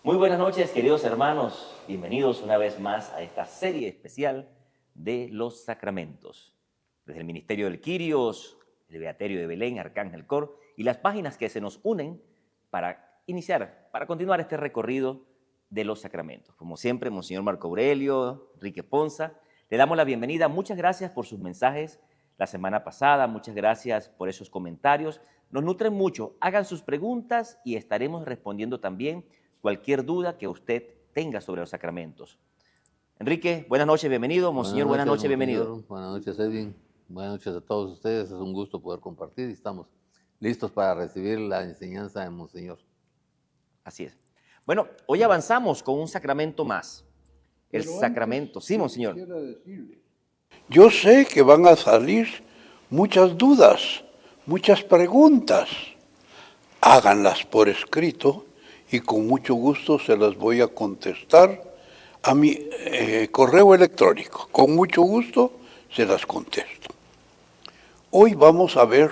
Muy buenas noches, queridos hermanos. Bienvenidos una vez más a esta serie especial de los sacramentos. Desde el Ministerio del Quirios, el Beaterio de Belén, Arcángel Cor y las páginas que se nos unen para continuar este recorrido de los sacramentos. Como siempre, Monseñor Marco Aurelio, Enrique Ponza, le damos la bienvenida. Muchas gracias por sus mensajes la semana pasada, muchas gracias por esos comentarios. Nos nutren mucho. Hagan sus preguntas y estaremos respondiendo también cualquier duda que usted tenga sobre los sacramentos. Enrique, buenas noches, bienvenido. Monseñor, buenas noches, bienvenido. Buenas noches, Edwin. Buenas noches a todos ustedes. Es un gusto poder compartir y estamos listos para recibir la enseñanza de Monseñor. Así es. Bueno, hoy avanzamos con un sacramento más. El Pero sacramento. Sí, Monseñor. Yo sé que van a salir muchas dudas, muchas preguntas. Háganlas por escrito y con mucho gusto se las voy a contestar a mi correo electrónico. Con mucho gusto se las contesto. Hoy vamos a ver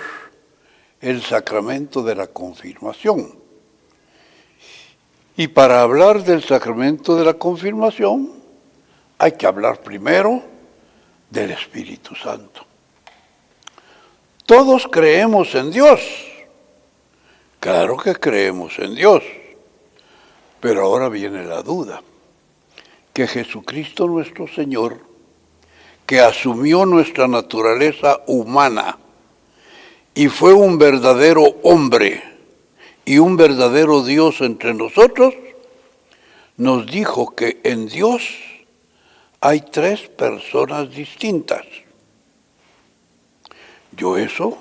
el sacramento de la confirmación. Y para hablar del sacramento de la confirmación, hay que hablar primero del Espíritu Santo. Todos creemos en Dios. Claro que creemos en Dios. Pero ahora viene la duda. Que Jesucristo nuestro Señor, que asumió nuestra naturaleza humana y fue un verdadero hombre y un verdadero Dios entre nosotros, nos dijo que en Dios hay tres personas distintas. Yo eso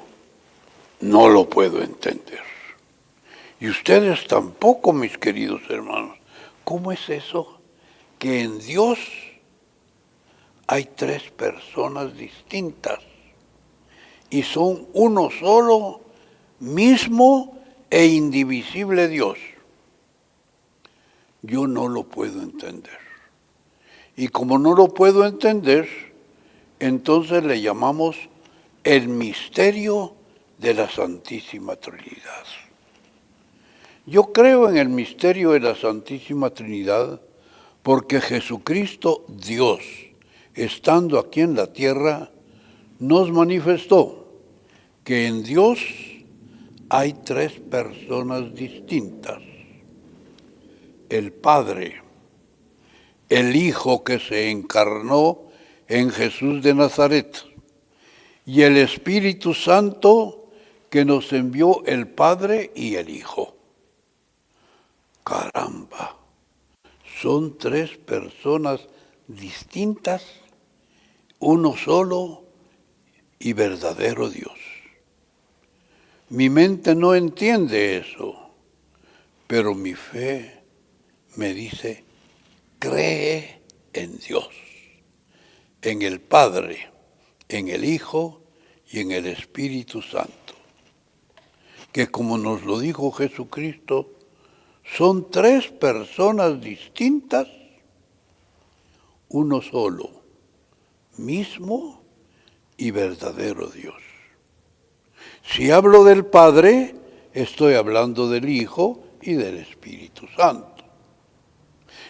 no lo puedo entender. Y ustedes tampoco, mis queridos hermanos. ¿Cómo es eso? Que en Dios hay tres personas distintas y son uno solo, mismo e indivisible Dios. Yo no lo puedo entender. Y como no lo puedo entender, entonces le llamamos el misterio de la Santísima Trinidad. Yo creo en el misterio de la Santísima Trinidad porque Jesucristo, Dios, estando aquí en la tierra, nos manifestó que en Dios hay tres personas distintas. El Padre, el Hijo que se encarnó en Jesús de Nazaret, y el Espíritu Santo que nos envió el Padre y el Hijo. Caramba, son tres personas distintas, uno solo y verdadero Dios. Mi mente no entiende eso, pero mi fe me dice, cree en Dios, en el Padre, en el Hijo y en el Espíritu Santo, que como nos lo dijo Jesucristo, son tres personas distintas, uno solo, mismo y verdadero Dios. Si hablo del Padre, estoy hablando del Hijo y del Espíritu Santo.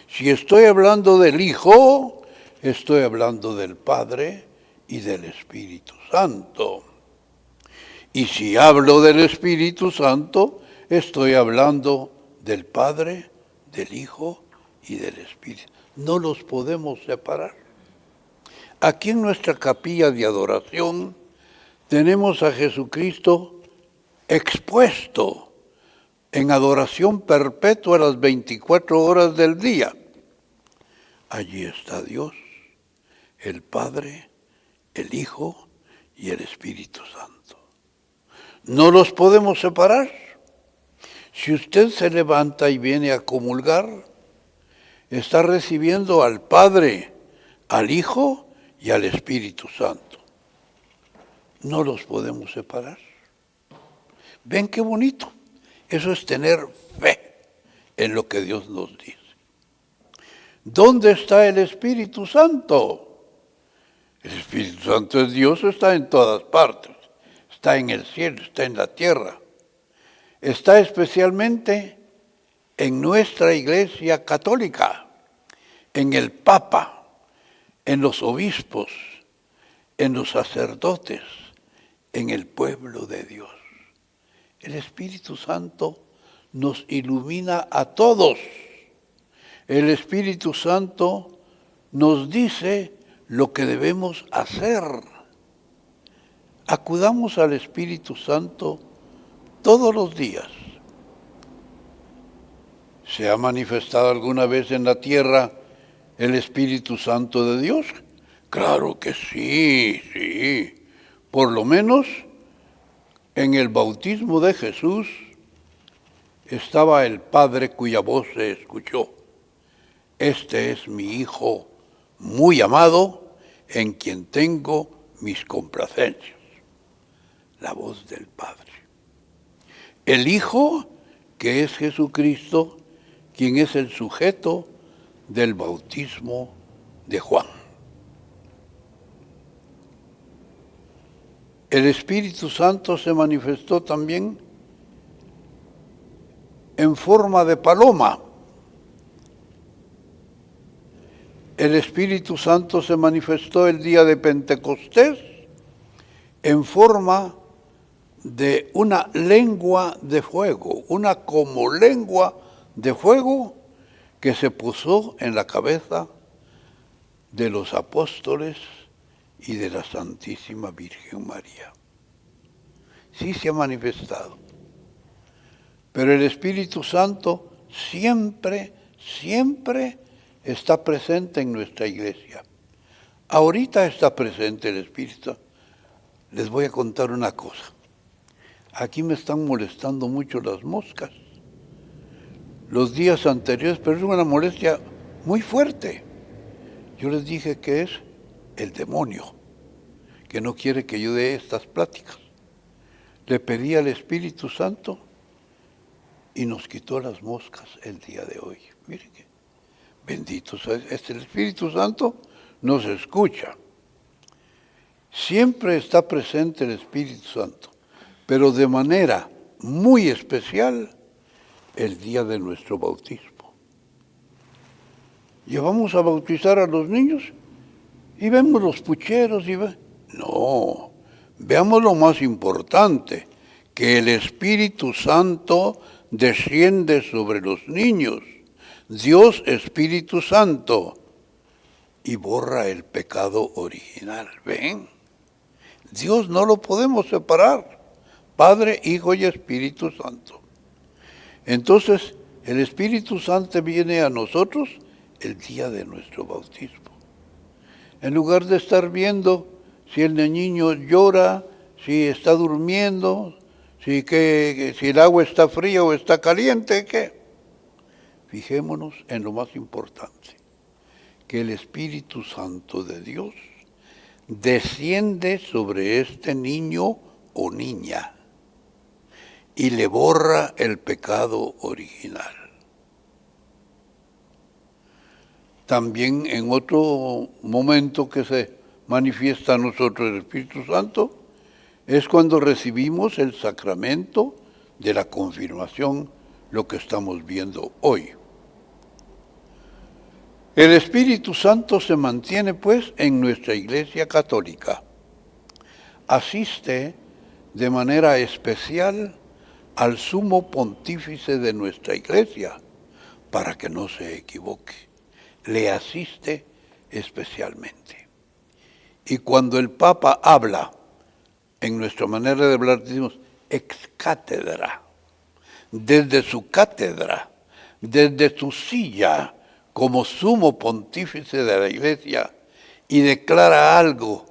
Si estoy hablando del Hijo, estoy hablando del Padre y del Espíritu Santo. Y si hablo del Espíritu Santo, estoy hablando del Padre, del Hijo y del Espíritu. No los podemos separar. Aquí en nuestra capilla de adoración tenemos a Jesucristo expuesto en adoración perpetua las 24 horas del día. Allí está Dios, el Padre, el Hijo y el Espíritu Santo. No los podemos separar. Si usted se levanta y viene a comulgar, está recibiendo al Padre, al Hijo y al Espíritu Santo. No los podemos separar. ¿Ven qué bonito? Eso es tener fe en lo que Dios nos dice. ¿Dónde está el Espíritu Santo? El Espíritu Santo es Dios, está en todas partes. Está en el cielo, está en la tierra. Está especialmente en nuestra Iglesia Católica, en el Papa, en los obispos, en los sacerdotes, en el pueblo de Dios. El Espíritu Santo nos ilumina a todos. El Espíritu Santo nos dice lo que debemos hacer. Acudamos al Espíritu Santo todos los días. ¿Se ha manifestado alguna vez en la tierra el Espíritu Santo de Dios? Claro que sí, sí. Por lo menos en el bautismo de Jesús estaba el Padre cuya voz se escuchó. Este es mi Hijo muy amado, en quien tengo mis complacencias. La voz del Padre. El Hijo, que es Jesucristo, quien es el sujeto del bautismo de Juan. El Espíritu Santo se manifestó también en forma de paloma. El Espíritu Santo se manifestó el día de Pentecostés en forma de una lengua de fuego, una como lengua de fuego que se posó en la cabeza de los apóstoles y de la Santísima Virgen María. Sí se ha manifestado. Pero el Espíritu Santo siempre, siempre está presente en nuestra iglesia. Ahorita está presente el Espíritu. Les voy a contar una cosa. Aquí me están molestando mucho las moscas. Los días anteriores, pero es una molestia muy fuerte. Yo les dije que es el demonio, que no quiere que yo dé estas pláticas. Le pedí al Espíritu Santo y nos quitó las moscas el día de hoy. Miren que bendito sea, el Espíritu Santo nos escucha. Siempre está presente el Espíritu Santo, pero de manera muy especial el día de nuestro bautismo. Llevamos a bautizar a los niños y vemos los pucheros y no, veamos lo más importante, que el Espíritu Santo desciende sobre los niños, Dios Espíritu Santo, y borra el pecado original. ¿Ven? Dios no lo podemos separar, Padre, Hijo y Espíritu Santo. Entonces, el Espíritu Santo viene a nosotros el día de nuestro bautismo. En lugar de estar viendo si el niño llora, si está durmiendo, si el agua está fría o está caliente, ¿qué? Fijémonos en lo más importante, que el Espíritu Santo de Dios desciende sobre este niño o niña y le borra el pecado original. También en otro momento que se manifiesta a nosotros el Espíritu Santo es cuando recibimos el sacramento de la confirmación, lo que estamos viendo hoy. El Espíritu Santo se mantiene pues en nuestra Iglesia Católica. Asiste de manera especial al sumo pontífice de nuestra Iglesia, para que no se equivoque. Le asiste especialmente. Y cuando el Papa habla, en nuestra manera de hablar decimos ex cátedra, desde su cátedra, desde su silla como sumo pontífice de la Iglesia, y declara algo,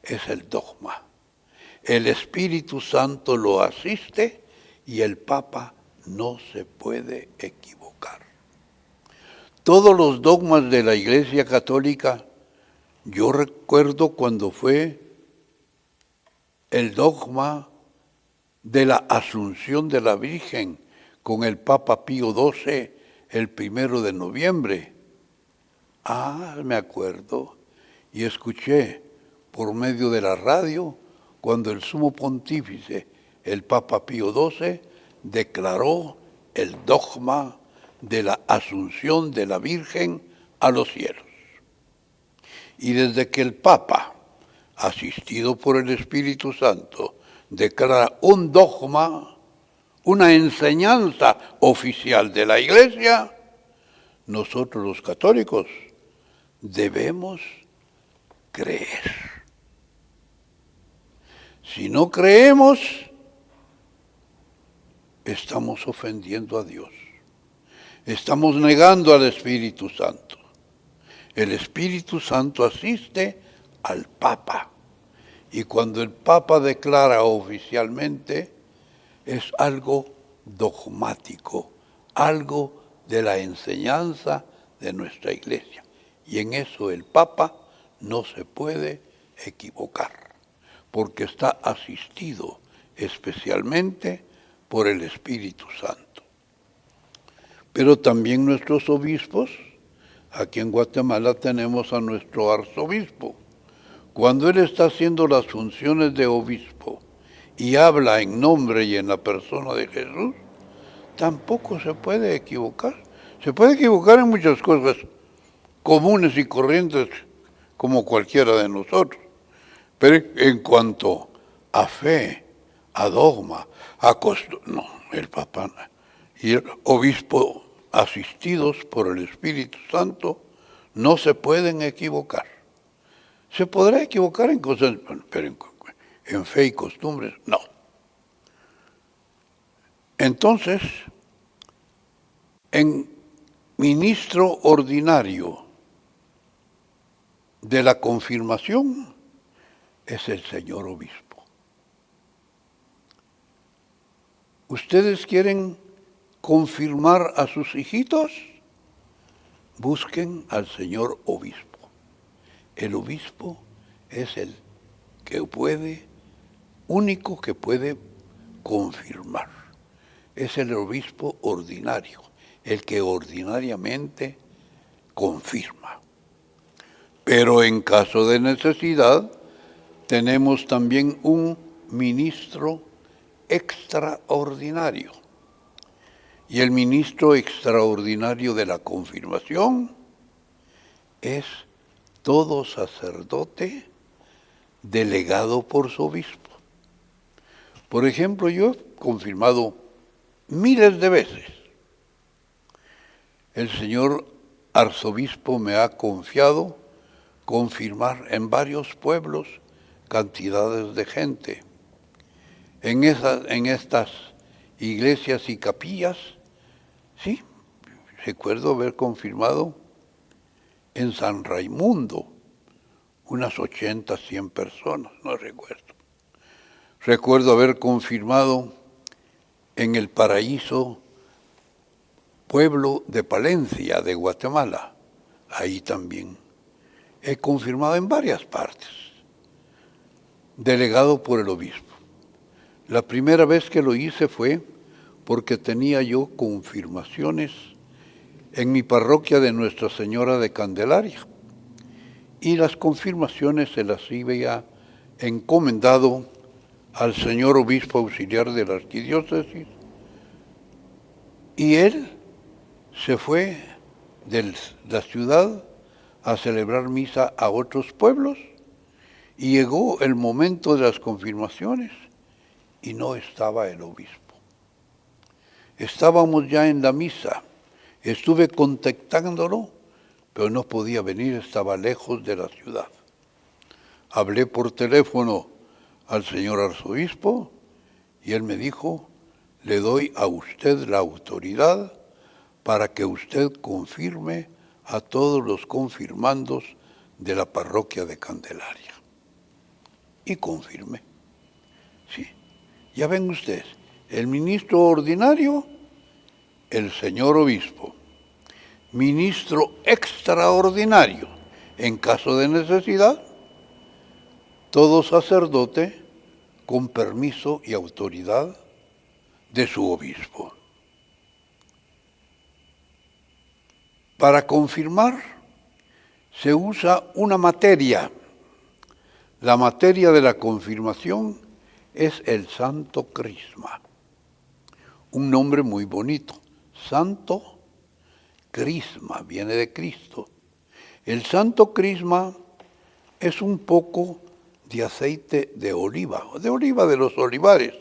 es el dogma. El Espíritu Santo lo asiste y el Papa no se puede equivocar. Todos los dogmas de la Iglesia Católica, yo recuerdo cuando fue el dogma de la Asunción de la Virgen con el Papa Pío XII el 1 de noviembre. Me acuerdo, y escuché por medio de la radio cuando el sumo pontífice, el Papa Pío XII, declaró el dogma de la asunción de la Virgen a los cielos. Y desde que el Papa, asistido por el Espíritu Santo, declara un dogma, una enseñanza oficial de la Iglesia, nosotros los católicos debemos creer. Si no creemos, estamos ofendiendo a Dios. Estamos negando al Espíritu Santo. El Espíritu Santo asiste al Papa. Y cuando el Papa declara oficialmente, es algo dogmático, algo de la enseñanza de nuestra Iglesia. Y en eso el Papa no se puede equivocar, porque está asistido especialmente por el Espíritu Santo. Pero también nuestros obispos, aquí en Guatemala tenemos a nuestro arzobispo. Cuando él está haciendo las funciones de obispo y habla en nombre y en la persona de Jesús, tampoco se puede equivocar. Se puede equivocar en muchas cosas comunes y corrientes como cualquiera de nosotros. Pero en cuanto a fe, a dogma, a costumbre, no, el Papa y el obispo asistidos por el Espíritu Santo no se pueden equivocar. Se podrá equivocar en cosas, pero en fe y costumbres, no. Entonces, en ministro ordinario de la confirmación es el señor obispo. ¿Ustedes quieren confirmar a sus hijitos? Busquen al señor obispo. El obispo es el que puede, único que puede confirmar. Es el obispo ordinario, el que ordinariamente confirma. Pero en caso de necesidad, tenemos también un ministro extraordinario. Y el ministro extraordinario de la confirmación es todo sacerdote delegado por su obispo. Por ejemplo, yo he confirmado miles de veces. El señor arzobispo me ha confiado confirmar en varios pueblos cantidades de gente. En estas iglesias y capillas, sí, recuerdo haber confirmado en San Raimundo unas 80, 100 personas, no recuerdo. Recuerdo haber confirmado en el Paraíso, pueblo de Palencia, de Guatemala, ahí también. He confirmado en varias partes, delegado por el obispo. La primera vez que lo hice fue porque tenía yo confirmaciones en mi parroquia de Nuestra Señora de Candelaria. Y las confirmaciones se las había encomendado al señor obispo auxiliar de la arquidiócesis. Y él se fue de la ciudad a celebrar misa a otros pueblos. Y llegó el momento de las confirmaciones y no estaba el obispo. Estábamos ya en la misa. Estuve contactándolo, pero no podía venir, estaba lejos de la ciudad. Hablé por teléfono al señor arzobispo y él me dijo, le doy a usted la autoridad para que usted confirme a todos los confirmandos de la parroquia de Candelaria. Y confirmé. Sí, ya ven ustedes, el ministro ordinario, el señor obispo. Ministro extraordinario, en caso de necesidad, todo sacerdote con permiso y autoridad de su obispo. Para confirmar se usa una materia. La materia de la confirmación es el Santo Crisma. Un nombre muy bonito, Santo Crisma, viene de Cristo. El santo crisma es un poco de aceite de oliva de los olivares.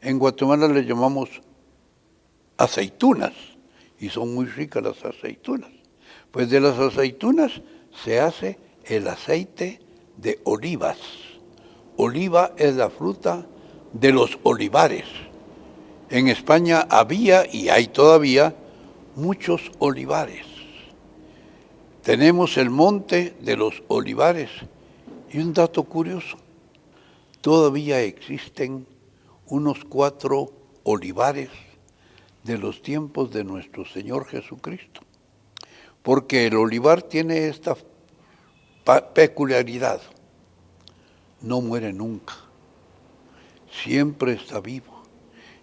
En Guatemala le llamamos aceitunas, y son muy ricas las aceitunas. Pues de las aceitunas se hace el aceite de olivas. Oliva es la fruta de los olivares. En España había y hay todavía muchos olivares. Tenemos el monte de los olivares. Y un dato curioso, todavía existen unos 4 olivares de los tiempos de nuestro Señor Jesucristo. Porque el olivar tiene esta peculiaridad, no muere nunca, siempre está vivo.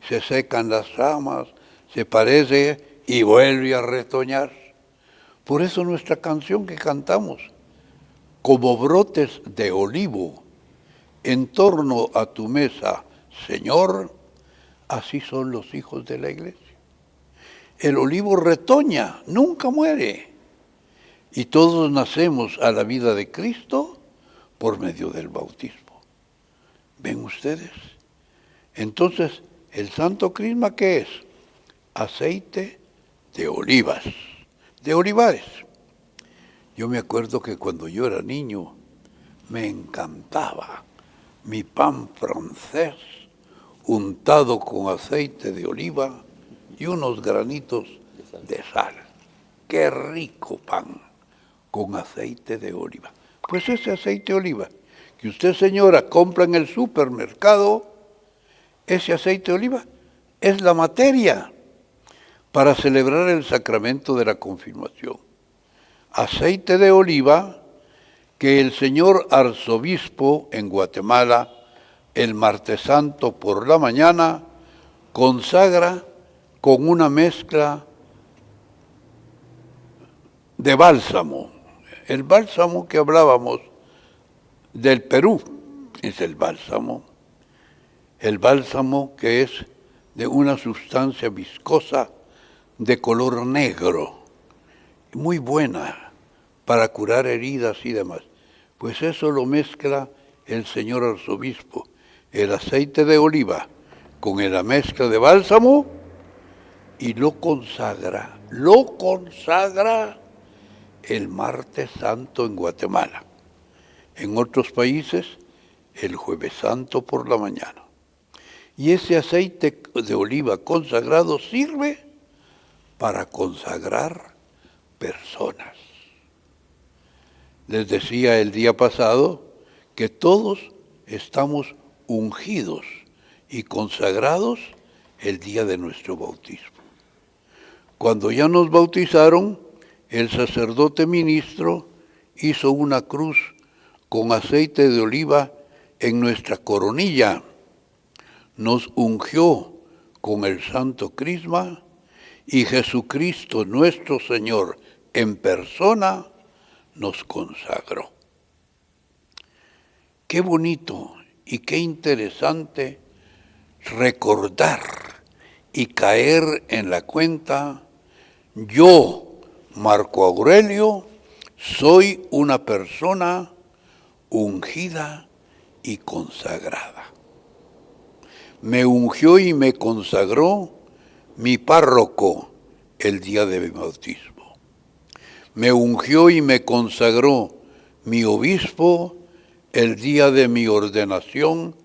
Se secan las ramas, se parece y vuelve a retoñar. Por eso nuestra canción que cantamos, como brotes de olivo, en torno a tu mesa, Señor, así son los hijos de la iglesia. El olivo retoña, nunca muere. Y todos nacemos a la vida de Cristo por medio del bautismo. ¿Ven ustedes? Entonces, ¿el santo crisma qué es? Aceite de olivas, de olivares. Yo me acuerdo que cuando yo era niño me encantaba mi pan francés untado con aceite de oliva y unos granitos de sal. ¡Qué rico pan con aceite de oliva! Pues ese aceite de oliva que usted, señora, compra en el supermercado, ese aceite de oliva es la materia para celebrar el sacramento de la confirmación. Aceite de oliva que el señor arzobispo en Guatemala, el martes santo por la mañana, consagra con una mezcla de bálsamo. El bálsamo que hablábamos del Perú es el bálsamo que es de una sustancia viscosa de color negro, muy buena para curar heridas y demás. Pues eso lo mezcla el señor arzobispo, el aceite de oliva con la mezcla de bálsamo y lo consagra el martes santo en Guatemala. En otros países, el jueves santo por la mañana. Y ese aceite de oliva consagrado sirve para consagrar personas. Les decía el día pasado que todos estamos ungidos y consagrados el día de nuestro bautismo. Cuando ya nos bautizaron, el sacerdote ministro hizo una cruz con aceite de oliva en nuestra coronilla, nos ungió con el santo crisma y Jesucristo nuestro Señor en persona nos consagró. Qué bonito y qué interesante recordar y caer en la cuenta, yo, Marco Aurelio, soy una persona ungida y consagrada. Me ungió y me consagró mi párroco el día de mi bautismo. Me ungió y me consagró mi obispo el día de mi ordenación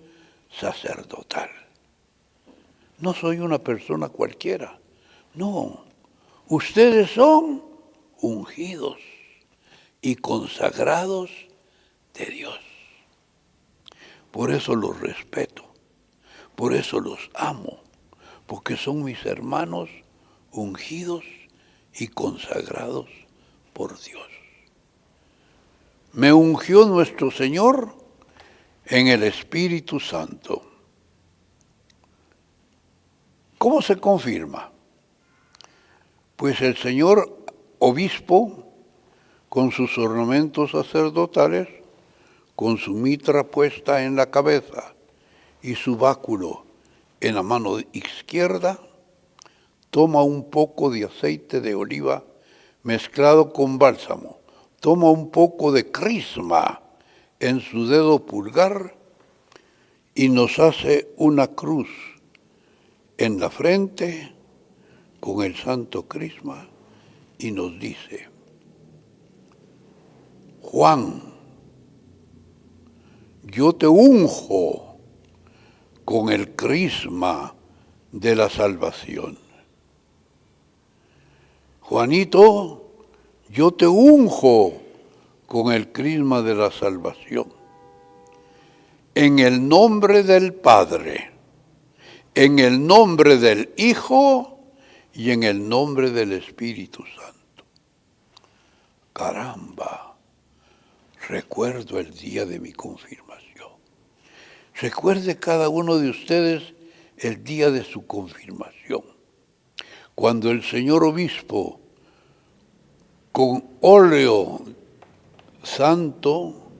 sacerdotal. No soy una persona cualquiera, no. Ustedes son ungidos y consagrados de Dios. Por eso los respeto, por eso los amo, porque son mis hermanos ungidos y consagrados por Dios. Me ungió nuestro Señor en el Espíritu Santo. ¿Cómo se confirma? Pues el señor obispo, con sus ornamentos sacerdotales, con su mitra puesta en la cabeza y su báculo en la mano izquierda, toma un poco de aceite de oliva mezclado con bálsamo, toma un poco de crisma en su dedo pulgar y nos hace una cruz en la frente con el santo crisma y nos dice: Juan, yo te unjo con el crisma de la salvación. Juanito, yo te unjo con el crisma de la salvación. En el nombre del Padre, en el nombre del Hijo y en el nombre del Espíritu Santo. Caramba, recuerdo el día de mi confirmación. Recuerde cada uno de ustedes el día de su confirmación, cuando el señor obispo con óleo santo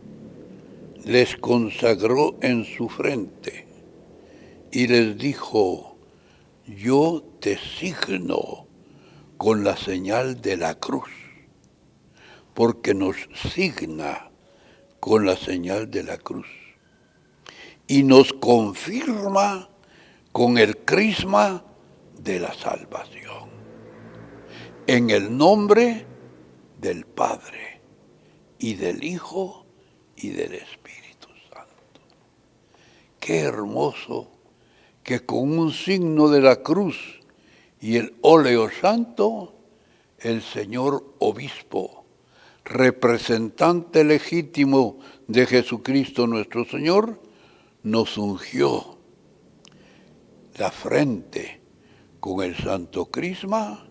les consagró en su frente y les dijo: yo te signo con la señal de la cruz, porque nos signa con la señal de la cruz y nos confirma con el crisma de la salvación. En el nombre del Padre y del Hijo y del Espíritu Santo. Qué hermoso que con un signo de la cruz y el óleo santo, el señor obispo, representante legítimo de Jesucristo nuestro Señor, nos ungió la frente con el santo crisma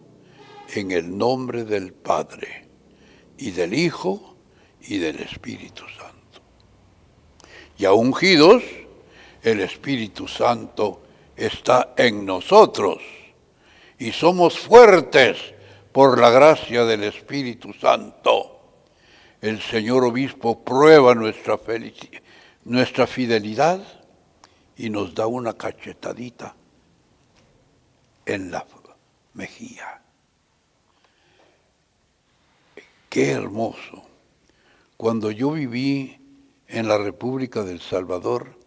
en el nombre del Padre y del Hijo y del Espíritu Santo. Ya ungidos, el Espíritu Santo está en nosotros y somos fuertes por la gracia del Espíritu Santo. El señor obispo prueba nuestra fidelidad y nos da una cachetadita en la mejilla. Qué hermoso. Cuando yo viví en la República del Salvador,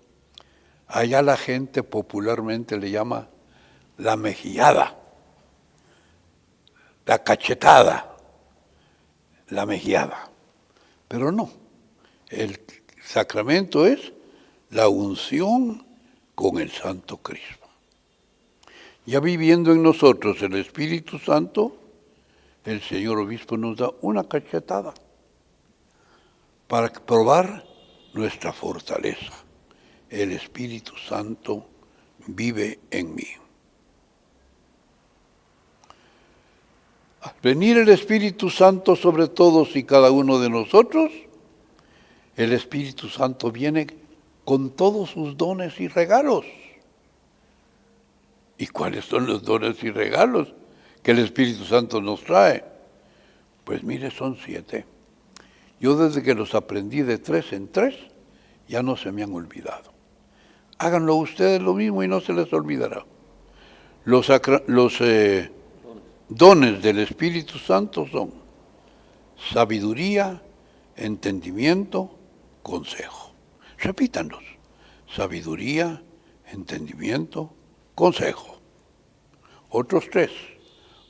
allá la gente popularmente le llama la mejillada, la cachetada, la mejillada. Pero no, el sacramento es la unción con el Santo Crisma. Ya viviendo en nosotros el Espíritu Santo, el señor obispo nos da una cachetada para probar nuestra fortaleza. El Espíritu Santo vive en mí. Al venir el Espíritu Santo sobre todos y cada uno de nosotros, el Espíritu Santo viene con todos sus dones y regalos. ¿Y cuáles son los dones y regalos que el Espíritu Santo nos trae? Pues mire, son 7. Yo desde que los aprendí de 3 en 3, ya no se me han olvidado. Háganlo ustedes lo mismo y no se les olvidará. Los dones del Espíritu Santo son sabiduría, entendimiento, consejo. Repítanlos. Sabiduría, entendimiento, consejo. Otros 3.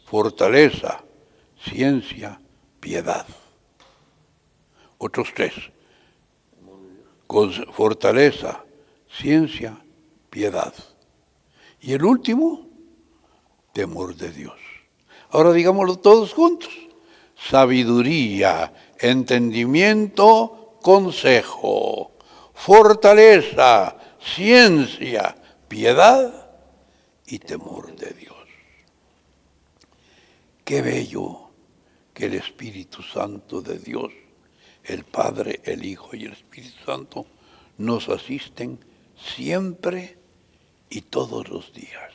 Fortaleza, ciencia, piedad. Otros 3. Fortaleza, ciencia, piedad. Y el último, temor de Dios. Ahora digámoslo todos juntos. Sabiduría, entendimiento, consejo. Fortaleza, ciencia, piedad y temor de Dios. Qué bello que el Espíritu Santo de Dios, el Padre, el Hijo y el Espíritu Santo, nos asisten siempre y todos los días.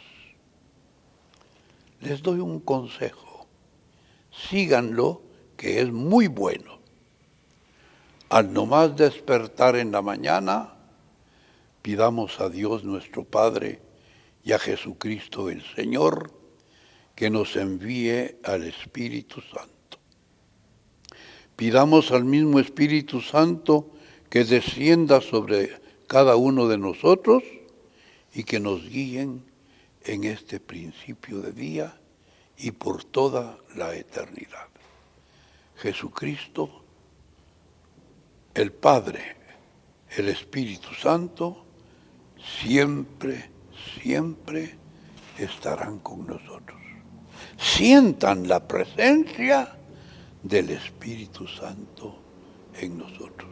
Les doy un consejo. Síganlo, que es muy bueno. Al nomás despertar en la mañana, pidamos a Dios nuestro Padre y a Jesucristo el Señor que nos envíe al Espíritu Santo. Pidamos al mismo Espíritu Santo que descienda sobre cada uno de nosotros y que nos guíen en este principio de día y por toda la eternidad. Jesucristo, el Padre, el Espíritu Santo, siempre, siempre estarán con nosotros. Sientan la presencia del Espíritu Santo en nosotros.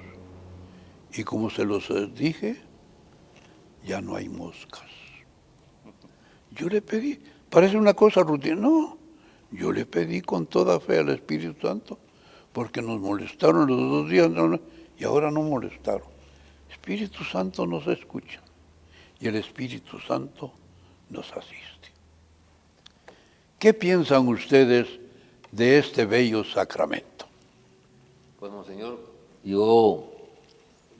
Y como se los dije, ya no hay moscas. Yo le pedí, parece una cosa rutina, no, yo le pedí con toda fe al Espíritu Santo, porque nos molestaron los 2 días y ahora no molestaron. Espíritu Santo nos escucha y el Espíritu Santo nos asiste. ¿Qué piensan ustedes de este bello sacramento? Pues, Monseñor, yo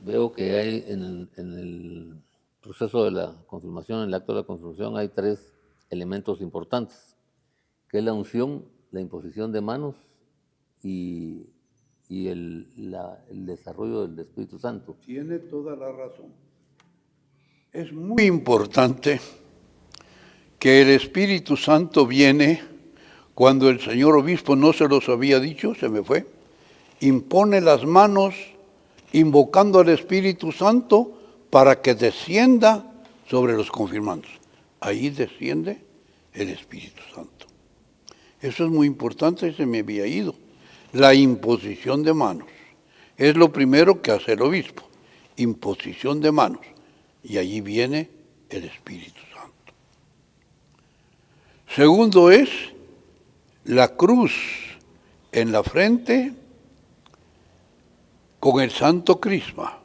veo que hay en el proceso de la confirmación, en el acto de la confirmación, hay 3 elementos importantes, que es la unción, la imposición de manos y el desarrollo del Espíritu Santo. Tiene toda la razón. Es muy importante que el Espíritu Santo viene cuando el señor obispo no se los había dicho, se me fue, impone las manos invocando al Espíritu Santo para que descienda sobre los confirmandos. Ahí desciende el Espíritu Santo. Eso es muy importante, se me había ido. La imposición de manos es lo primero que hace el obispo, imposición de manos, y allí viene el Espíritu Santo. Segundo es la cruz en la frente con el santo crisma.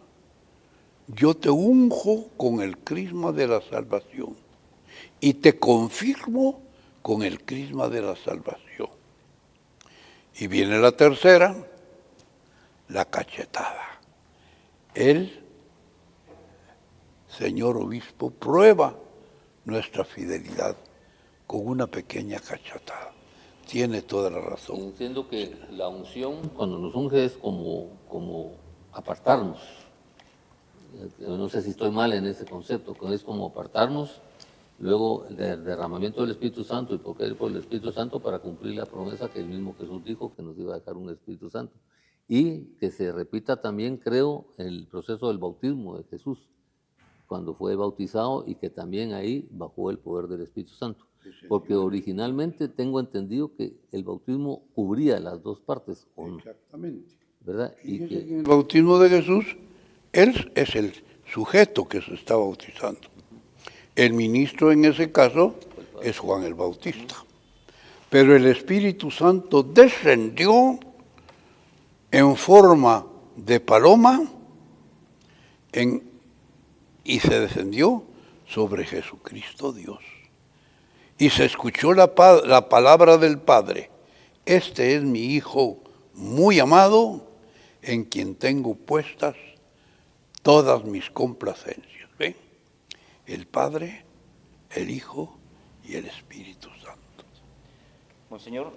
Yo te unjo con el crisma de la salvación y te confirmo con el crisma de la salvación. Y viene la tercera, la cachetada. El señor obispo prueba nuestra fidelidad con una pequeña cachetada. Tiene toda la razón. Entiendo que la unción, cuando nos unge, es como apartarnos. No sé si estoy mal en ese concepto, que es como apartarnos, luego el derramamiento del Espíritu Santo, y porque es por el Espíritu Santo para cumplir la promesa que el mismo Jesús dijo que nos iba a dejar un Espíritu Santo. Y que se repita también, creo, el proceso del bautismo de Jesús, cuando fue bautizado y que también ahí bajó el poder del Espíritu Santo. Porque originalmente tengo entendido que el bautismo cubría las 2 partes, ¿o no? Exactamente. ¿Verdad? Y que En el bautismo de Jesús, él es el sujeto que se está bautizando. El ministro en ese caso es Juan el Bautista. Pero el Espíritu Santo descendió en forma de paloma y se descendió sobre Jesucristo Dios. Y se escuchó la palabra del Padre. Este es mi Hijo muy amado, en quien tengo puestas todas mis complacencias. ¿Ven? El Padre, el Hijo y el Espíritu Santo. Monseñor,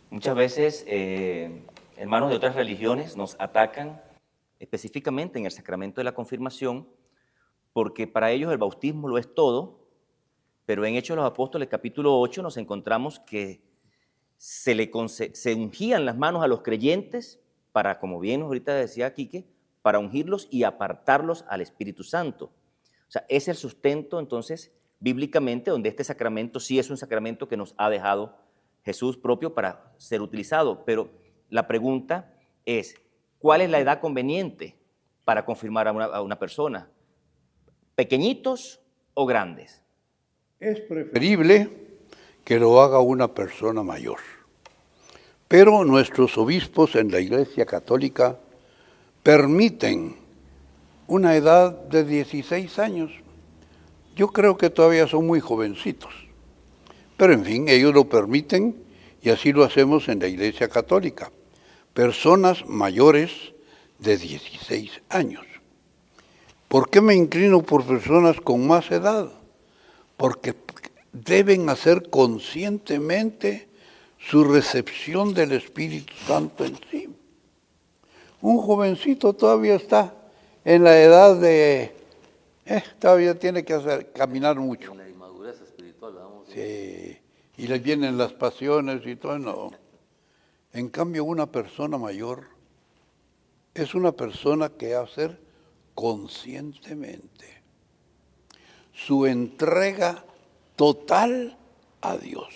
muchas veces hermanos de otras religiones nos atacan específicamente en el sacramento de la confirmación, porque para ellos el bautismo lo es todo, pero en Hechos de los Apóstoles capítulo 8 nos encontramos que se ungían las manos a los creyentes para, como bien ahorita decía Quique, para ungirlos y apartarlos al Espíritu Santo. O sea, es el sustento entonces bíblicamente donde este sacramento sí es un sacramento que nos ha dejado Jesús propio para ser utilizado, pero la pregunta es, ¿cuál es la edad conveniente para confirmar a una persona? ¿Pequeñitos o grandes? Es preferible que lo haga una persona mayor. Pero nuestros obispos en la Iglesia Católica permiten una edad de 16 años. Yo creo que todavía son muy jovencitos. Pero en fin, ellos lo permiten y así lo hacemos en la Iglesia Católica. Personas mayores de 16 años. ¿Por qué me inclino por personas con más edad? Porque deben hacer conscientemente su recepción del Espíritu Santo en sí. Un jovencito todavía está en la edad de, todavía tiene que caminar mucho. En la inmadurez espiritual, vamos. Sí, y les vienen las pasiones y todo, no. En cambio, una persona mayor es una persona que hace conscientemente su entrega total a Dios.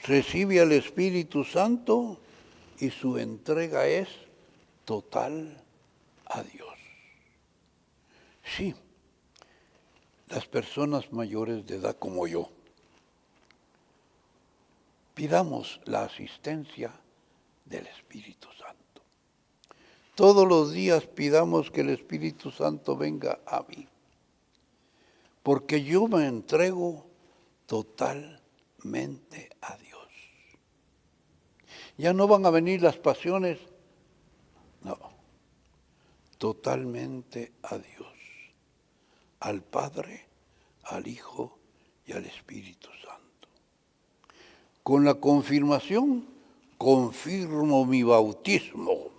Recibe al Espíritu Santo y su entrega es total a Dios. Sí, las personas mayores de edad como yo, pidamos la asistencia del Espíritu Santo. Todos los días pidamos que el Espíritu Santo venga a mí, porque yo me entrego totalmente a Dios. Ya no van a venir las pasiones, no, totalmente a Dios, al Padre, al Hijo y al Espíritu Santo. Con la confirmación, confirmo mi bautismo.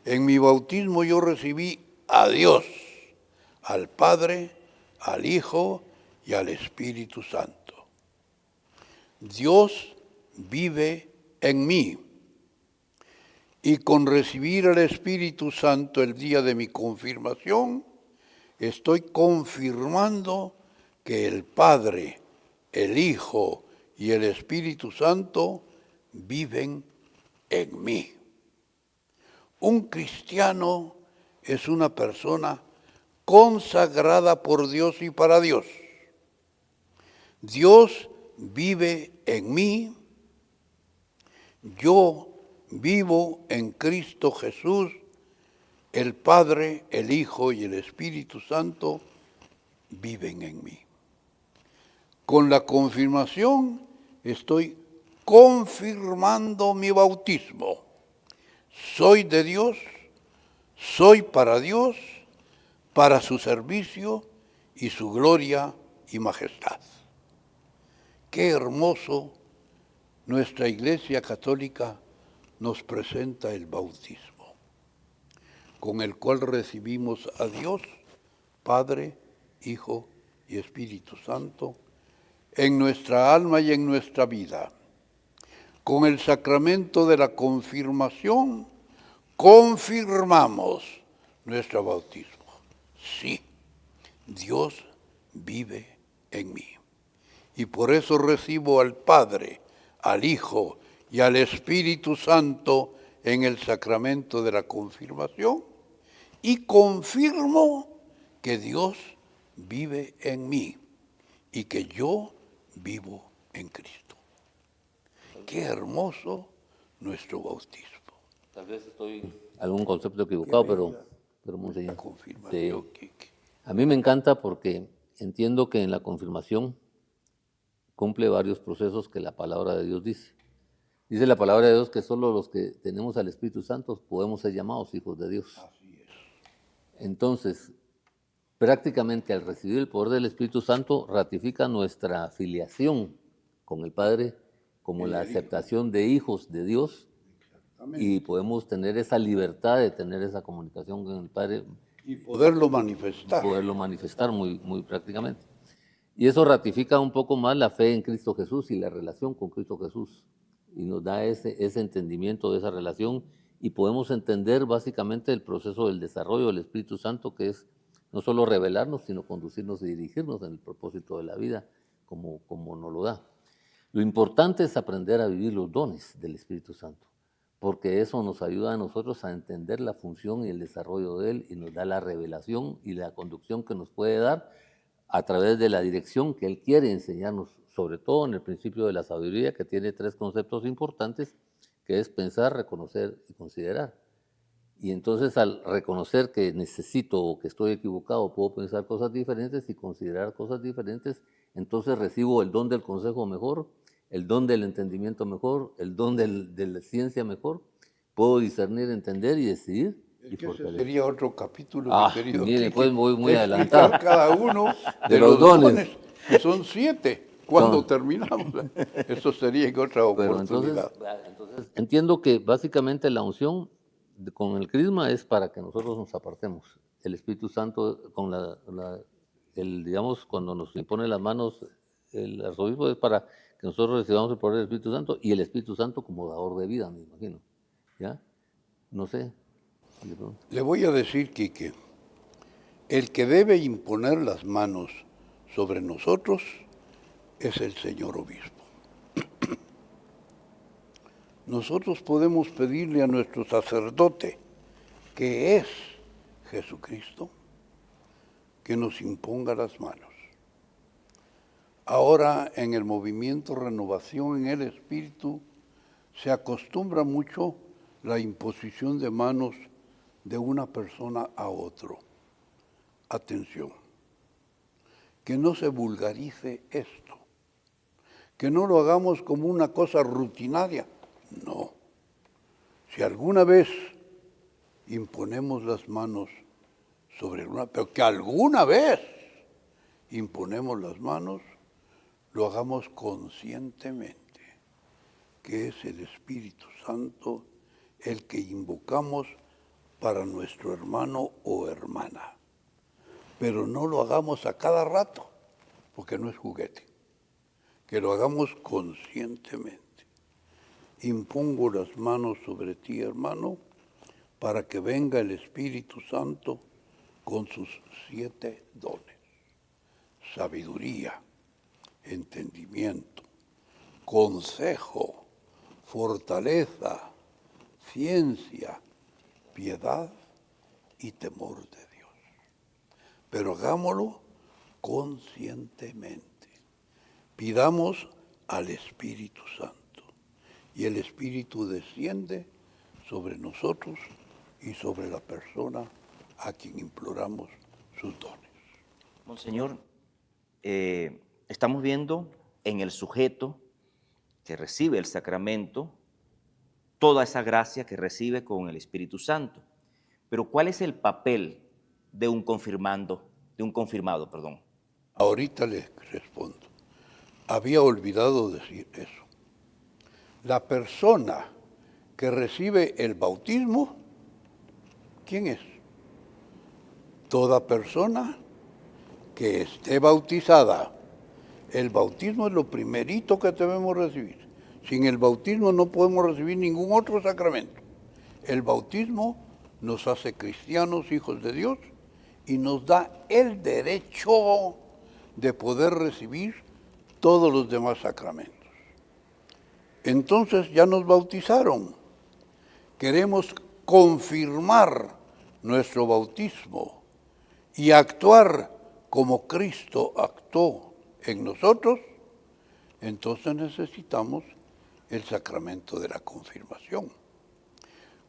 En mi bautismo yo recibí a Dios, al Padre, al Hijo y al Espíritu Santo. Dios vive en mí. Y con recibir al Espíritu Santo el día de mi confirmación, estoy confirmando que el Padre, el Hijo y el Espíritu Santo viven en mí. Un cristiano es una persona consagrada por Dios y para Dios. Dios vive en mí, yo vivo en Cristo Jesús, el Padre, el Hijo y el Espíritu Santo viven en mí. Con la confirmación estoy confirmando mi bautismo. Soy de Dios, soy para su servicio y su gloria y majestad. Qué hermoso nuestra Iglesia Católica nos presenta el bautismo, con el cual recibimos a Dios, Padre, Hijo y Espíritu Santo, en nuestra alma y en nuestra vida. Con el sacramento de la confirmación, confirmamos nuestro bautismo. Sí, Dios vive en mí. Y por eso recibo al Padre, al Hijo y al Espíritu Santo en el sacramento de la confirmación y confirmo que Dios vive en mí y que yo vivo en Cristo. Qué hermoso nuestro bautismo. Tal vez estoy algún concepto equivocado, pero Monseñor, Confirmación. a mí me encanta porque entiendo que en la confirmación cumple varios procesos que la palabra de Dios dice. Dice la palabra de Dios que solo los que tenemos al Espíritu Santo podemos ser llamados hijos de Dios. Así es. Entonces, prácticamente al recibir el poder del Espíritu Santo ratifica nuestra filiación con el Padre como la aceptación de hijos de Dios y podemos tener esa libertad de tener esa comunicación con el Padre Y poderlo manifestar. poderlo manifestar muy prácticamente. Y eso ratifica un poco más la fe en Cristo Jesús y la relación con Cristo Jesús. Y nos da ese entendimiento de esa relación y podemos entender básicamente el proceso del desarrollo del Espíritu Santo, que es no solo revelarnos, sino conducirnos y dirigirnos en el propósito de la vida, como nos lo da. Lo importante es aprender a vivir los dones del Espíritu Santo, porque eso nos ayuda a nosotros a entender la función y el desarrollo de Él y nos da la revelación y la conducción que nos puede dar a través de la dirección que Él quiere enseñarnos, sobre todo en el principio de la sabiduría, que tiene 3 conceptos importantes, que es pensar, reconocer y considerar. Y entonces al reconocer que necesito o que estoy equivocado, puedo pensar cosas diferentes y considerar cosas diferentes, entonces recibo el don del consejo mejor, el don del entendimiento mejor, el don de la ciencia mejor, puedo discernir, entender y decidir Es y que ese fortalecer. sería otro capítulo, Ah, mi querido mire, Kiki. pues voy muy Explicar adelantado. cada uno De los dones. que son 7, cuando Son- terminamos. Eso sería en otra Pero entonces, oportunidad. entonces entiendo que básicamente la unción con el crisma es para que nosotros nos apartemos. El Espíritu Santo con digamos, cuando nos impone las manos el arzobispo es para que nosotros recibamos el poder del Espíritu Santo y el Espíritu Santo como dador de vida, me imagino. ¿Ya? No sé. Le pregunto. Le voy a decir, Quique, el que debe imponer las manos sobre nosotros es el señor obispo. Nosotros podemos pedirle a nuestro sacerdote, que es Jesucristo, que nos imponga las manos. Ahora en el movimiento Renovación en el Espíritu se acostumbra mucho la imposición de manos de una persona a otro. Atención, que no se vulgarice esto, que no lo hagamos como una cosa rutinaria. No. Si alguna vez imponemos las manos sobre una, pero que alguna vez imponemos las manos, lo hagamos conscientemente, que es el Espíritu Santo el que invocamos para nuestro hermano o hermana. Pero no lo hagamos a cada rato, porque no es juguete. Que lo hagamos conscientemente. Impongo las manos sobre ti, hermano, para que venga el Espíritu Santo con sus 7 dones. Sabiduría, entendimiento, consejo, fortaleza, ciencia, piedad y temor de Dios. Pero hagámoslo conscientemente. Pidamos al Espíritu Santo y el Espíritu desciende sobre nosotros y sobre la persona a quien imploramos sus dones. Monseñor, estamos viendo en el sujeto que recibe el sacramento toda esa gracia que recibe con el Espíritu Santo. Pero ¿cuál es el papel de un confirmado, perdón? Ahorita les respondo. Había olvidado decir eso. La persona que recibe el bautismo, ¿quién es? Toda persona que esté bautizada. El bautismo es lo primerito que debemos recibir. Sin el bautismo no podemos recibir ningún otro sacramento. El bautismo nos hace cristianos, hijos de Dios, y nos da el derecho de poder recibir todos los demás sacramentos. Entonces ya nos bautizaron. Queremos confirmar nuestro bautismo y actuar como Cristo actuó en nosotros, entonces necesitamos el sacramento de la confirmación.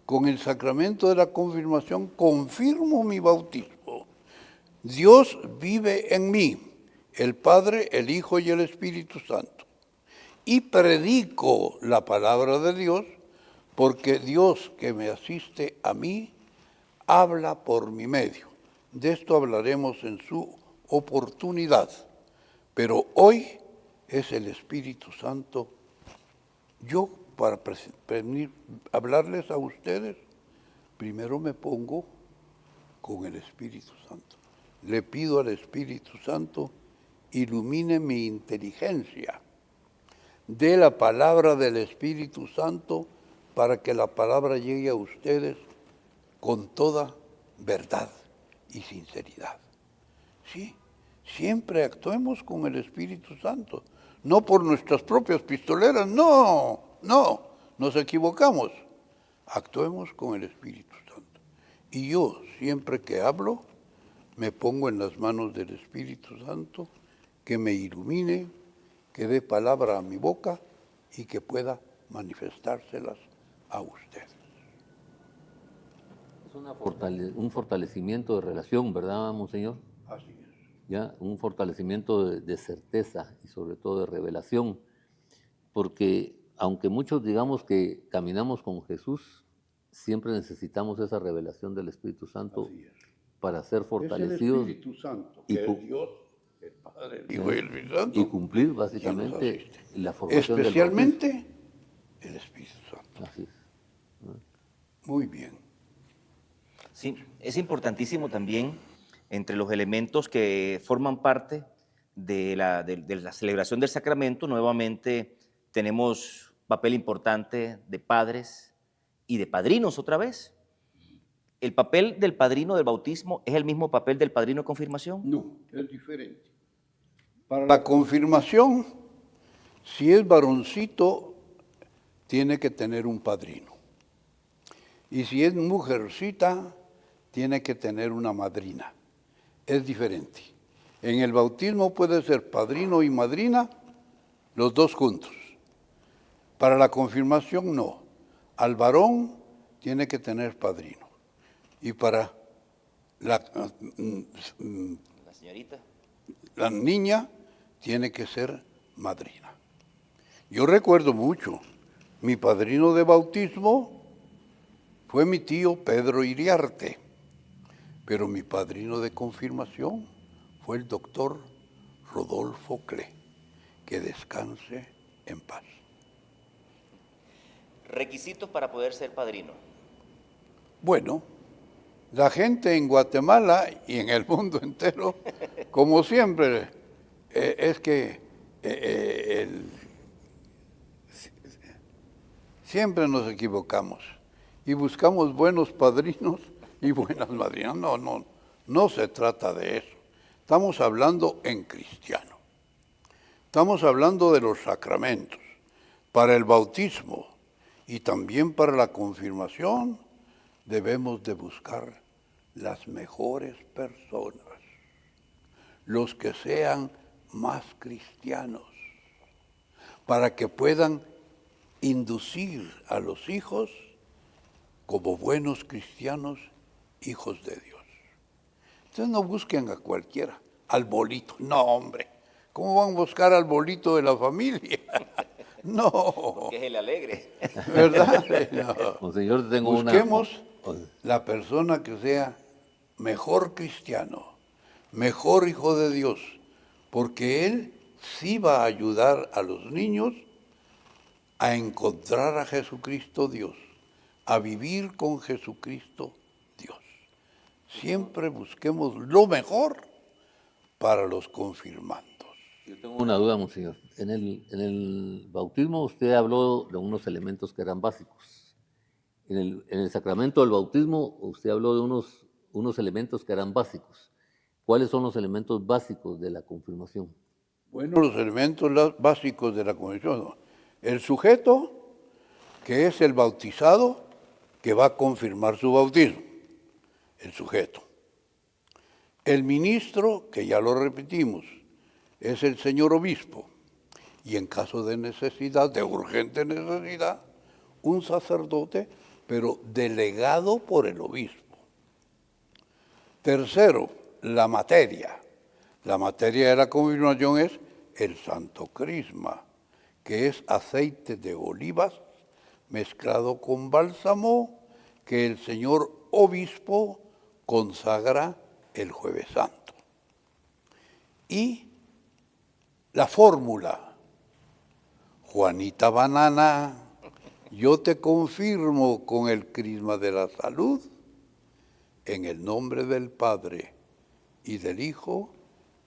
Con el sacramento de la confirmación confirmo mi bautismo. Dios vive en mí, el Padre, el Hijo y el Espíritu Santo. Y predico la palabra de Dios porque Dios que me asiste a mí habla por mi medio. De esto hablaremos en su oportunidad. Pero hoy es el Espíritu Santo. Yo, para hablarles a ustedes, primero me pongo con el Espíritu Santo. Le pido al Espíritu Santo, ilumine mi inteligencia. Dé la palabra del Espíritu Santo para que la palabra llegue a ustedes con toda verdad y sinceridad. Sí, siempre actuemos con el Espíritu Santo, no por nuestras propias pistoleras, no, nos equivocamos. Actuemos con el Espíritu Santo. Y yo, siempre que hablo, me pongo en las manos del Espíritu Santo, que me ilumine, que dé palabra a mi boca y que pueda manifestárselas a ustedes. Es un fortalecimiento de relación, ¿verdad, Monseñor? Así es. ¿Ya? Un fortalecimiento de certeza y sobre todo de revelación, porque aunque muchos digamos que caminamos con Jesús, siempre necesitamos esa revelación del Espíritu Santo Así es. para ser fortalecidos Es el Espíritu Santo, y que cu- es Dios, el Padre, el Hijo y el Espíritu Santo. y cumplir quien nos básicamente asiste. la formación del Especialmente el Espíritu Santo. bautismo. Así es. Muy bien. Sí, es importantísimo también entre los elementos que forman parte de la celebración del sacramento. Nuevamente tenemos papel importante de padres y de padrinos otra vez. ¿El papel del padrino del bautismo es el mismo papel del padrino de confirmación? No, es diferente. Para la confirmación, si es varoncito, tiene que tener un padrino. Y si es mujercita, tiene que tener una madrina. Es diferente. En el bautismo puede ser padrino y madrina, los dos juntos. Para la confirmación, no. Al varón tiene que tener padrino. Y para la La señorita. la niña tiene que ser madrina. Yo recuerdo mucho, mi padrino de bautismo fue mi tío Pedro Iriarte, pero mi padrino de confirmación fue el doctor Rodolfo Cle, que descanse en paz. Requisitos para poder ser padrino. Bueno, la gente en Guatemala y en el mundo entero, como siempre, es que siempre nos equivocamos y buscamos buenos padrinos y buenas madrinas. No se trata de eso. Estamos hablando en cristiano. Estamos hablando de los sacramentos. Para el bautismo y también para la confirmación debemos de buscar las mejores personas, los que sean más cristianos, para que puedan inducir a los hijos como buenos cristianos, hijos de Dios. Entonces no busquen a cualquiera, al bolito. No, hombre, ¿cómo van a buscar al bolito de la familia? No, Que es el alegre. ¿verdad? No. Monseñor, tengo Busquemos una... la persona que sea mejor cristiano, mejor hijo de Dios, porque él sí va a ayudar a los niños a encontrar a Jesucristo Dios, a vivir con Jesucristo Dios. Siempre busquemos lo mejor para los confirmandos. Yo tengo una duda, Monseñor. En el bautismo usted habló de unos elementos que eran básicos. En el sacramento del bautismo usted habló de unos elementos que eran básicos. ¿Cuáles son los elementos básicos de la confirmación? Bueno, los elementos básicos de la confesión, ¿no? El sujeto, que es el bautizado, que va a confirmar su bautismo, el sujeto. El ministro, que ya lo repetimos, es el señor obispo, y en caso de necesidad, de urgente necesidad, un sacerdote, pero delegado por el obispo. Tercero, la materia. La materia de la confirmación es el santo crisma, que es aceite de olivas mezclado con bálsamo que el señor obispo consagra el Jueves Santo. Y la fórmula, Juanita Banana, yo te confirmo con el crisma de la salud, en el nombre del Padre y del Hijo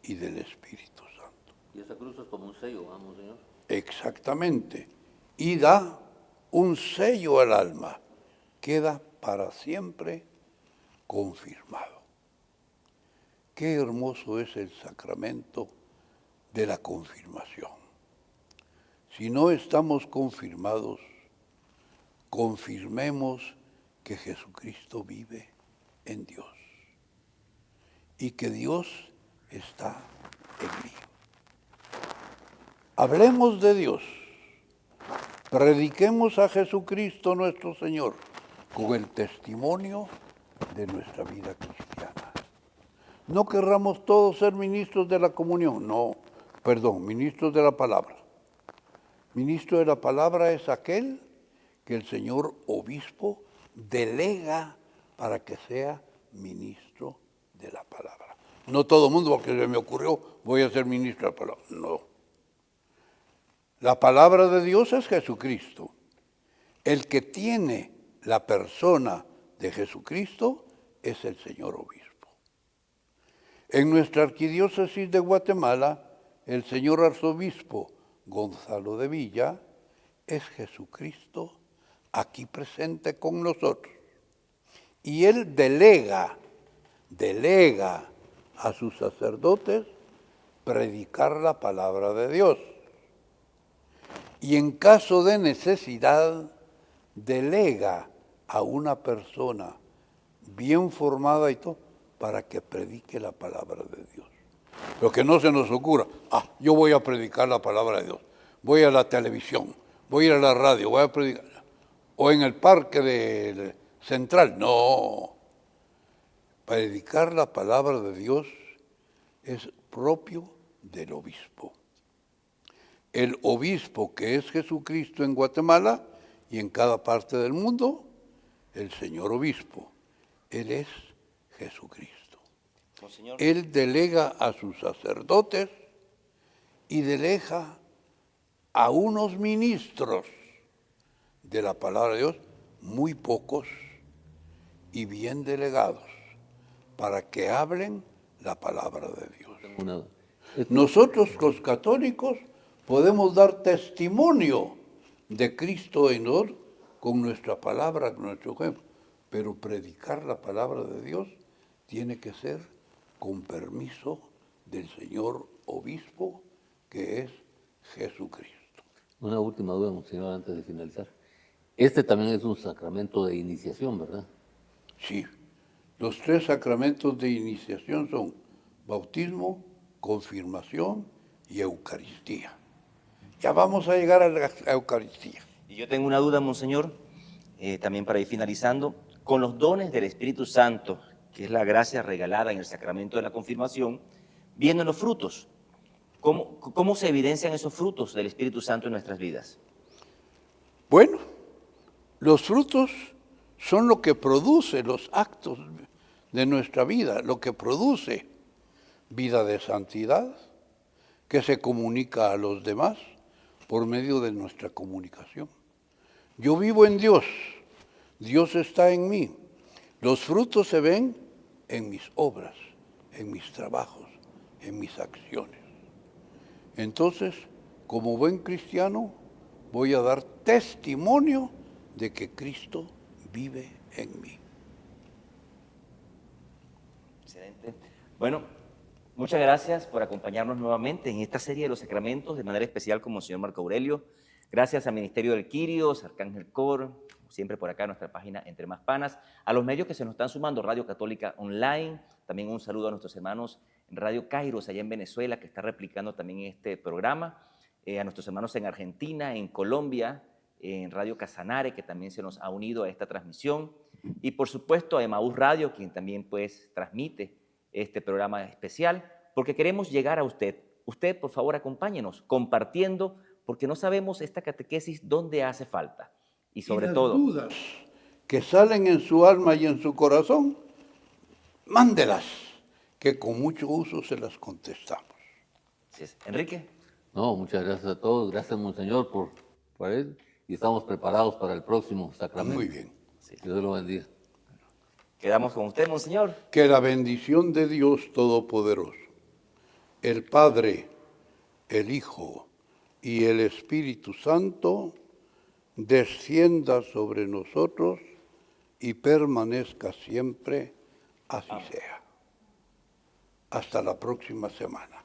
y del Espíritu Santo. Y esa cruz es como un sello, vamos, Señor. Exactamente. Y da un sello al alma. Queda para siempre confirmado. Qué hermoso es el sacramento de la confirmación. Si no estamos confirmados, confirmemos que Jesucristo vive en Dios y que Dios está en mí. Hablemos de Dios, prediquemos a Jesucristo nuestro Señor con el testimonio de nuestra vida cristiana. No querramos todos ser ministros de la comunión, ministros de la palabra. Ministro de la palabra es aquel que el señor obispo delega para que sea ministro de la palabra. No todo el mundo, porque se me ocurrió, voy a ser ministro de la palabra. No. La palabra de Dios es Jesucristo. El que tiene la persona de Jesucristo es el señor obispo. En nuestra arquidiócesis de Guatemala, el señor arzobispo Gonzalo de Villa es Jesucristo aquí presente con nosotros. Y él delega a sus sacerdotes predicar la palabra de Dios. Y en caso de necesidad, delega a una persona bien formada y todo, para que predique la palabra de Dios. Lo que no se nos ocurra, yo voy a predicar la palabra de Dios, voy a la televisión, voy a ir a la radio, voy a predicar, o en el parque central, no. Predicar la palabra de Dios es propio del obispo. El obispo que es Jesucristo en Guatemala y en cada parte del mundo, el señor obispo, él es Jesucristo. Monseñor. Él delega a sus sacerdotes y delega a unos ministros de la palabra de Dios, muy pocos y bien delegados, para que hablen la palabra de Dios. Nosotros los católicos podemos dar testimonio de Cristo en nosotros con nuestra palabra, con nuestro ejemplo, pero predicar la palabra de Dios tiene que ser con permiso del señor obispo, que es Jesucristo. Una última duda, monseñor, antes de finalizar. Este también es un sacramento de iniciación, ¿verdad? Sí, los 3 sacramentos de iniciación son bautismo, confirmación y Eucaristía. Ya vamos a llegar a la Eucaristía. Y yo tengo una duda, Monseñor, también para ir finalizando. Con los dones del Espíritu Santo, que es la gracia regalada en el sacramento de la confirmación, vienen los frutos. ¿Cómo se evidencian esos frutos del Espíritu Santo en nuestras vidas? Bueno, los frutos son lo que produce los actos de nuestra vida, lo que produce vida de santidad, que se comunica a los demás por medio de nuestra comunicación. Yo vivo en Dios, Dios está en mí. Los frutos se ven en mis obras, en mis trabajos, en mis acciones. Entonces, como buen cristiano, voy a dar testimonio de que Cristo vive en mí. Excelente. Bueno, muchas gracias por acompañarnos nuevamente en esta serie de los sacramentos, de manera especial con Monseñor Marco Aurelio. Gracias al Ministerio del Quirios, Arcángel Cor, siempre por acá en nuestra página Entre Más Panas, a los medios que se nos están sumando, Radio Católica Online, también un saludo a nuestros hermanos en Radio Kairos, allá en Venezuela, que está replicando también este programa, a nuestros hermanos en Argentina, en Colombia, en Radio Casanare, que también se nos ha unido a esta transmisión, y por supuesto a Emaús Radio, quien también pues transmite este programa especial, porque queremos llegar a usted. Usted, por favor, acompáñenos, compartiendo, porque no sabemos esta catequesis dónde hace falta. Y sobre todo, dudas que salen en su alma y en su corazón, mándelas, que con mucho gusto se las contestamos. Así es. Enrique. No, muchas gracias a todos. Gracias, monseñor, por él. Y estamos preparados para el próximo sacramento. Muy bien. Sí. Dios lo bendiga. Quedamos con usted, Monseñor. Que la bendición de Dios Todopoderoso, el Padre, el Hijo y el Espíritu Santo, descienda sobre nosotros y permanezca siempre, así sea. Hasta la próxima semana.